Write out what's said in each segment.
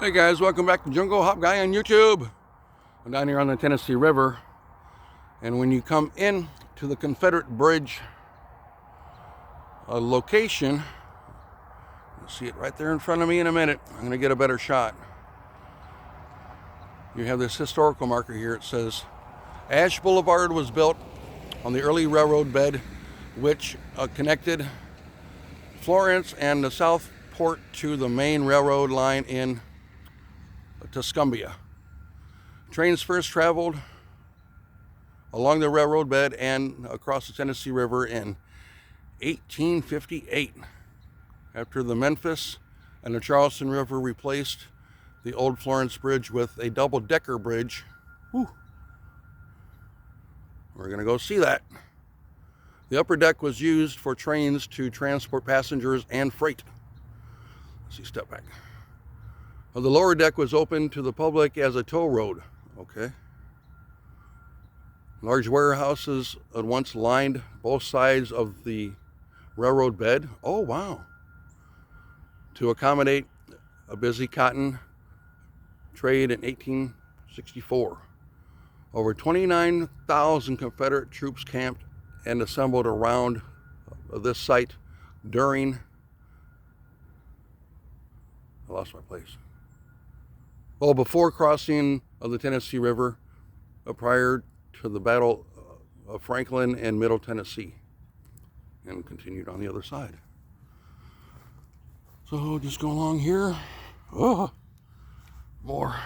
Hey guys, welcome back to Jungle Hop Guy on YouTube. I'm down here on the Tennessee River, and when you come in to the Confederate Bridge location, you'll see it right there in front of me in a minute. I'm going to get a better shot. You have this historical marker here. It says Ash Boulevard was built on the early railroad bed which connected Florence and the South Port to the main railroad line in Tuscumbia. Trains first traveled along the railroad bed and across the Tennessee River in 1858 after the Memphis and the Charleston River replaced the old Florence Bridge with a double-decker bridge. Whew. We're going to go see that. The upper deck was used for trains to transport passengers and freight. Let's see, step back. The lower deck was open to the public as a toll road. Okay. Large warehouses had once lined both sides of the railroad bed. Oh, wow. To accommodate a busy cotton trade in 1864. Over 29,000 Confederate troops camped and assembled around this site during, I lost my place. Well, before crossing of the Tennessee River, prior to the Battle of Franklin and Middle Tennessee, and continued on the other side. So just go along here. Oh, more.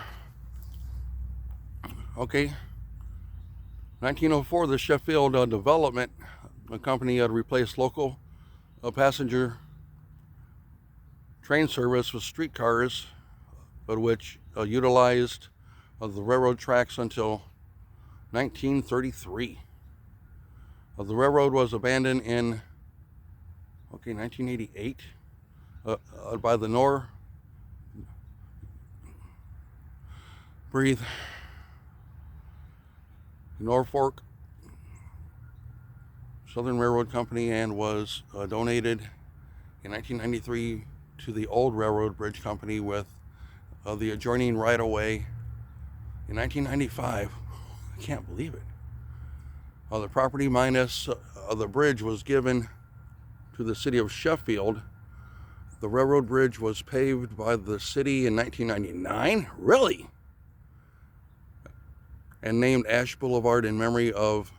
Okay. 1904, the Sheffield Development Company had replaced local passenger train service with streetcars, but which utilized the railroad tracks until 1933. The railroad was abandoned in 1988 by the Norfolk Southern Railroad Company and was donated in 1993 to the Old Railroad Bridge Company with the adjoining right-of-way in 1995. I can't believe it. The property minus the bridge was given to the city of Sheffield. The railroad bridge was paved by the city in 1999. Really? And named Ash Boulevard in memory of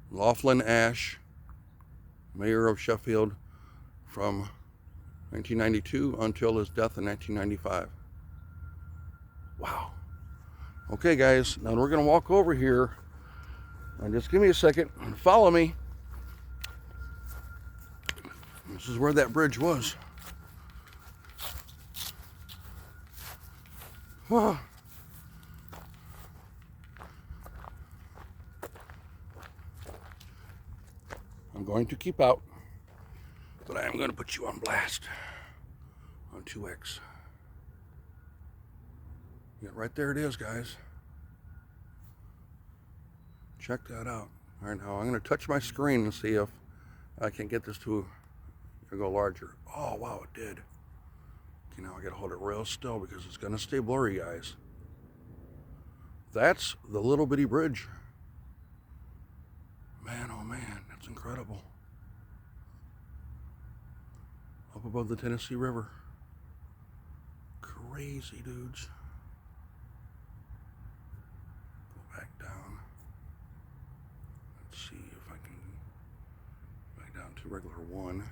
Laughlin Ash, mayor of Sheffield, from 1992 until his death in 1995. Wow. Okay, guys, now we're going to walk over here. And just give me a second and follow me. This is where that bridge was. Oh. I'm going to keep out, but I am going to put you on blast on 2X. Yeah, right there it is, guys. Check that out. All right, now I'm going to touch my screen and see if I can get this to go larger. Oh, wow, it did. Okay, now I got to hold it real still because it's going to stay blurry, guys. That's the little bitty bridge. Man, oh man, that's incredible. Up above the Tennessee River. Crazy, dudes. Go back down. Let's see if I can back down to regular 1.